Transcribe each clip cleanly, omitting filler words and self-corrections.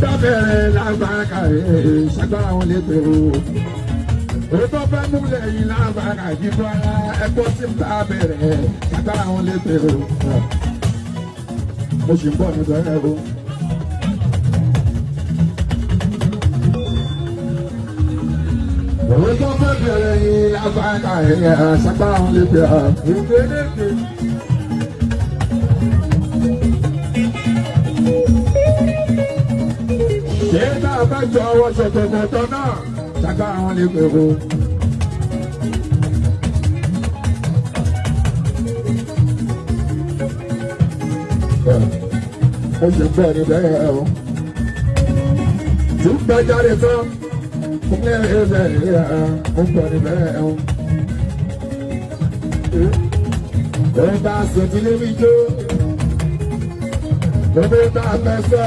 bá bẹ̀rẹ̀ lágbára ṣàgbára wọn lè pèrò. Ó tó fẹ́ múlẹ̀ yìí lágbára ìdìbò ara ẹgbọ́ tí ń bá bẹ̀rẹ̀ ṣàgbára wọn lè pèrò. Mo sì ń bọ̀ nítorí ẹ̀rọ. Ó tó fẹ́ bẹ̀rẹ̀ yìí lágbára ṣàgbára wọn lè pèrò. Ṣé tá a bá jọ ọwọ́ ṣọ̀tọ̀tọ̀ náà ṣàgbá àwọn lè pèrò. Ó ṣe ń bọ̀ níbẹ̀ ẹ̀ o. Tí ń gbẹ́ jáde tán, ó ní ẹ̀rẹ́ ìrẹ́ ó ń bọ̀ níbẹ̀ ẹ̀ o. Ó ń bá sọ̀tì lébi jó. Ó ń bá fẹ́ sọ.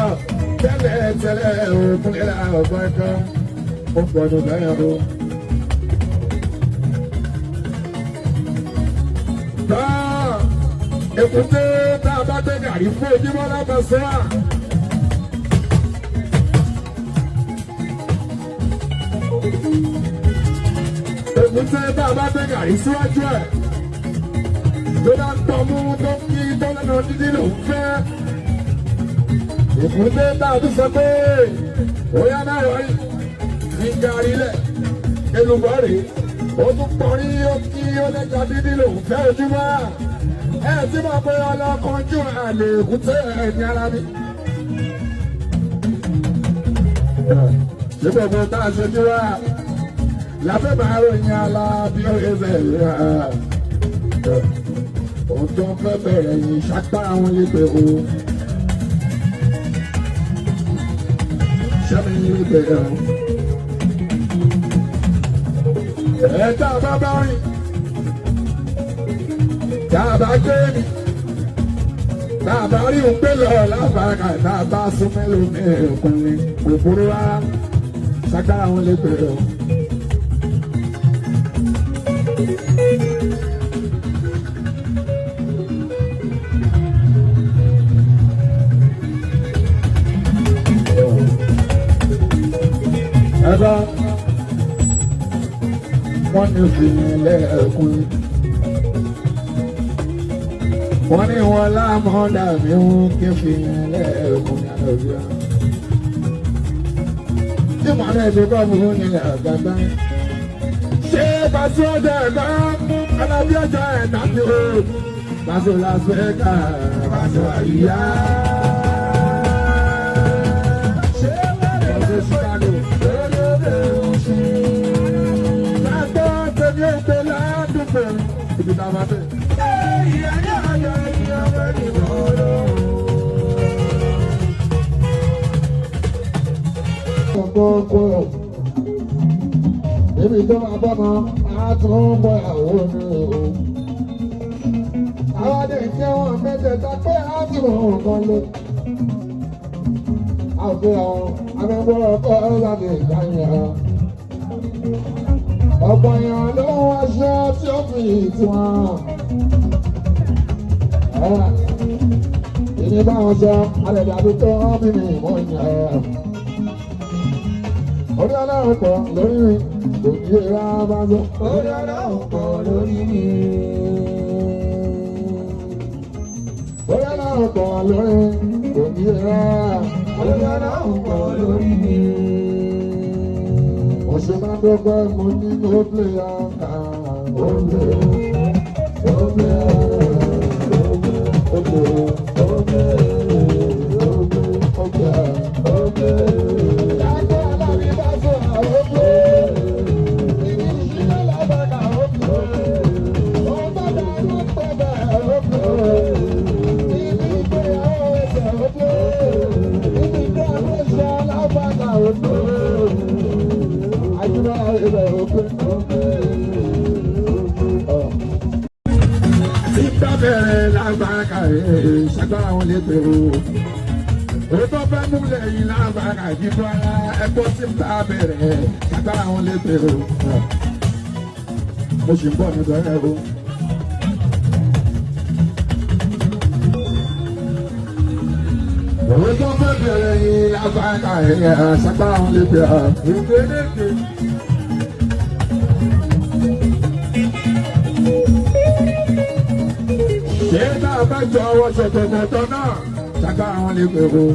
Tẹ́lẹ̀ òkun ilẹ̀ ọ̀gbọ́n kan ó gbọ́dọ̀ bẹ́ẹ̀ o. Èkúté tá a bá gbé gàrí fún ojúmọ́ lábẹ́sọ́ à. Èkúté tá a bá gbé gàrí síwájú ẹ̀. Tó bá ń tọ́ mú tó kí tó lẹ́nu dídí lòún fẹ́. Èkúté tá a tún sọ pé óyá náà wọ̀nyí ní gàrí lẹ̀ elùbọ́ rèé ó tún pọ̀rí ó kí ó lẹ́jà dídí lòún fẹ́ ojúmọ́ ẹ tí mo pe ọlọ́kanjú àlè èkúté ẹ̀yìn ara mi. Ṣé gbogbo tá a ṣe jú wa lábẹ́ máa ròyìn ala bí ó ṣe bẹ̀rẹ̀ ohun tó ń fẹ́ bẹ̀rẹ̀ yìí ṣàpá àwọn lè pè ó. Tá a bá bá rìn, tá a bá gbé mi, tá a bá rí òun gbé lọ lábàárà, tá a bá sún mélòó ní ọkùnrin kò burú rárá, ṣàkàrà wọn lè pè ọ́. Ẹ̀bá wọ́n ní ìfìyìnlẹ̀ ẹ̀kún. Wọ́n ní wọn lámọ́dà mi ń kí ìfìyìnlẹ̀ ẹ̀kún ní àlọ́bíà. Tí màá náà ṣe bá burú nílẹ̀ àgbàgbá. Ṣé Paso ọjọ́ ẹ̀dá mú alábí ọjọ́ ẹ̀dá ní o? Paso Las Vegas, Paso àríyá. Ibi tá a máa tẹ̀. Kọ̀ọ̀kọ̀ ibi tó máa bọ́ mọ́ á tún bọ̀ àwọn omi o. Àwọn adé tí wọ́n mẹ́tẹ̀ẹ̀ta pé á ti wọ̀ nǹkan lé. Àfi àwọn amẹ́gbọ́n ọkọ̀ láti ìdáyẹ̀. Ọ̀pọ̀ èèyàn ló ń wáṣọ tí ó fi tiwọn. Ìní bá wọn sọ, alẹ́dàbí tó ń bí mi mọ́ ìyẹn. Orí Ọlọ́run pọ̀ lórí mi, kò kí ra bá sọ. Orí Ọlọ́run pọ̀ lórí mi. Orí Ọlọ́run pọ̀ lórí mi, kò kí ra. Orí Ọlọ́run pọ̀ lórí mi. Ṣé máa dọ́gba mo ní no player tí bá bẹ̀rẹ̀ lágbára ṣàgbára wọn lè pèrò. Ó tó fẹ́ múlẹ̀ yìí lágbára ìdìbò ara ẹgbọ́ tí bá bẹ̀rẹ̀ ṣàgbára wọn lè pèrò. Mo sì ń bọ̀ nítorí ẹ̀rọ. Ó tó fẹ́ bẹ̀rẹ̀ yìí lábàkà ẹ̀yà sábà ń lè bẹ̀ ọ́. Ṣé bá a bá jọ ọwọ́ ṣètò mọ́tọ́ náà sábà ń lè bẹ̀ ọ́.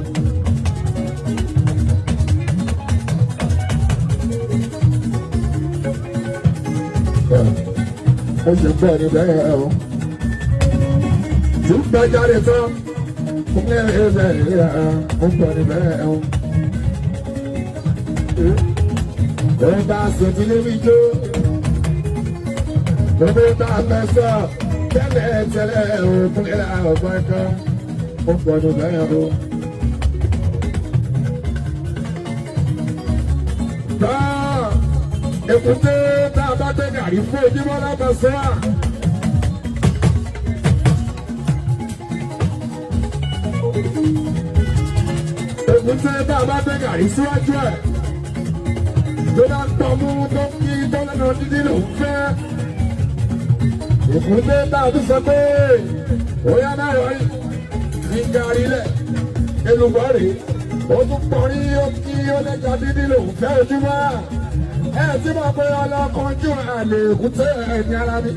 Ó ṣe bẹ́ẹ̀ ni bẹ́ẹ̀ ẹ̀ ọ́. Tí ń bá jáde tán. Ó gbọ́ ní bẹ́ẹ̀ ẹ̀ ọ́. Òun bá sọ̀tì lébi jó. Òun bá fẹ́ sọ tẹ́lẹ̀ tẹ́lẹ̀ òkun ilẹ̀ ọ̀gbọ́n kan. Ó gbọ́ ní bẹ́ẹ̀ ẹ̀ ọ́. Èkúté tá a bá gbé gàrí fún ojúmọ́ lábẹ́ sọ́wọ́. Èkúté tá a bá gbé gàrí síwájú ẹ̀. Tó bá ń tọ́mú tó ń kí tó lẹ́nu dídí lòún fẹ́. Èkúté tá a tún sọ pé óyá náà wọ̀nyí ní gàrí lẹ̀ elùbọ́ rèé. Ó tún pọ̀rí ó kí ó lẹ́jà dídí lòún fẹ́ ojúmọ́. Ẹ tí mo pe ọlọ́kanjú àlè èkúté ẹ̀mí ara mi.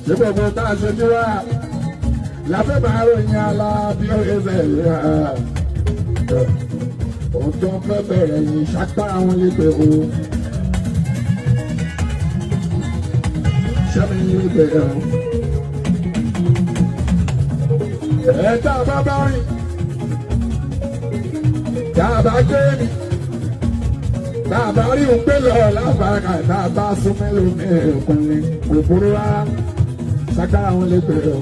Ṣé gbogbo tá a ṣe ní wá? Lábẹ́ máa ròyìn ala bí ó ṣe ṣe ìlera. Òun tó ń fẹ́ bẹ̀rẹ̀ yìí ṣápá àwọn lépe o. Ṣẹ́mi lépe o. Tá a bá bá rìn. Tá a bá gbé mi. Tá a bá rí òun gbé lọ lábàákà tá a bá sún mélòó mẹ́ẹ̀kùnrin. Òpóró wa ṣápá àwọn lépe o.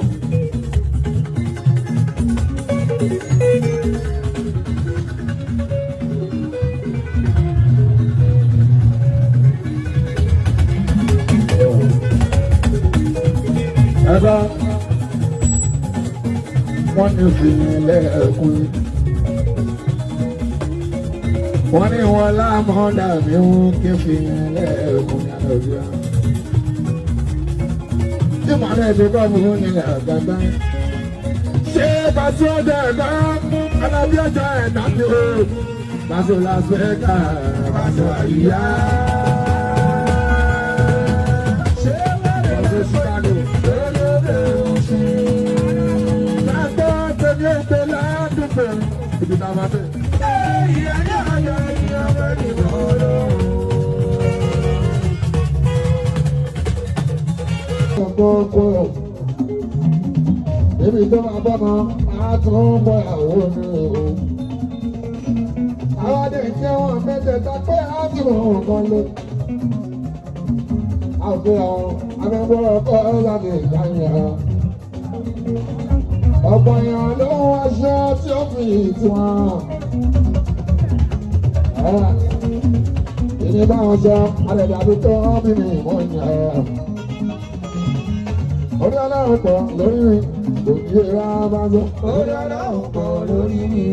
Ẹ̀bá wọ́n ní fìlẹ̀ ẹ̀kún. Wọ́n ní wọn láàmú dàbí wọn kí fìlẹ̀ ẹ̀kún ní àlọ́bíà. Tí màálẹ̀ tó kọ́ fún nílẹ̀ àgbàgbà. Ṣé pàṣẹ ọdẹ ẹ̀dá alábíàjọ ẹ̀dá ni o? Pàṣẹ Las Vegas, pàṣẹ àríyá. Ebi tó máa bọ́ kan, a tún ń bọ̀ ìyàwó ní o. Àwọn adé jẹ́ wọn mẹ́tẹ̀ẹ̀ta pé a ti mọ̀ nǹkan lé. Àgbẹ̀ àwọn akẹ́kọ̀ọ́ ọkọ̀ láti ìdáyà. Ọ̀pọ̀ èèyàn ló ń wáṣọ tí ó fi tiwọn. Ìní báwọn sọ, alẹ́dàbí tó ń bí mi mọ́ ìyá. Orí ọlọ́run pọ̀ lórí mi, òbí ra bá sọ. Orí ọlọ́run pọ̀ lórí mi.